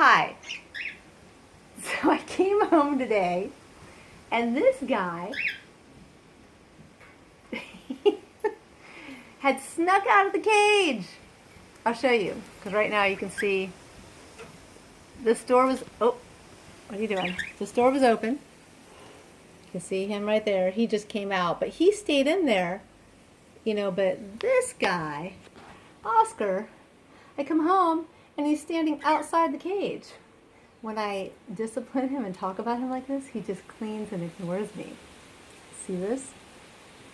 Hi. So I came home today, and this guy had snuck out of the cage. I'll show you, because right now you can see this door was, oh, what are you doing? This door was open. You can see him right there. He just came out, but he stayed in there, but this guy, Oscar, I come home and he's standing outside the cage. When I discipline him and talk about him like this, he just cleans and ignores me. See this?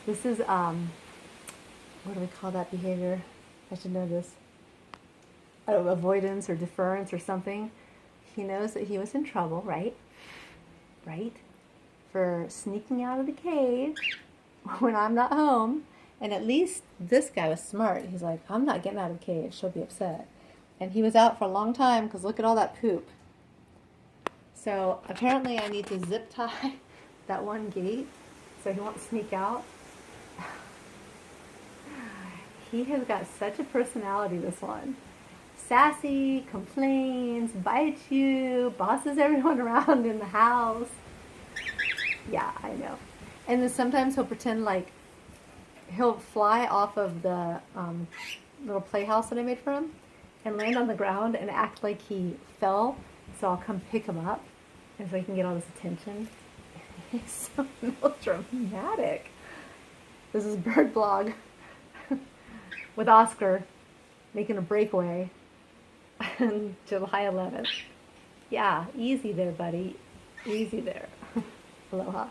This is, what do we call that behavior? I should know this. Avoidance or deference or something. He knows that he was in trouble, right? Right? For sneaking out of the cage when I'm not home. And at least this guy was smart. He's like, I'm not getting out of the cage. She'll be upset. And he was out for a long time because look at all that poop. So apparently I need to zip tie that one gate so he won't sneak out. He has got such a personality, this one. Sassy, complains, bites you, bosses everyone around in the house. Yeah, I know. And then sometimes he'll pretend like he'll fly off of the little playhouse that I made for him and land on the ground and act like he fell, so I'll come pick him up and so he can get all this attention. He's so melodramatic. This is Bird Blog with Oscar making a breakaway on July 11th. Yeah, easy there, buddy. Easy there. Aloha.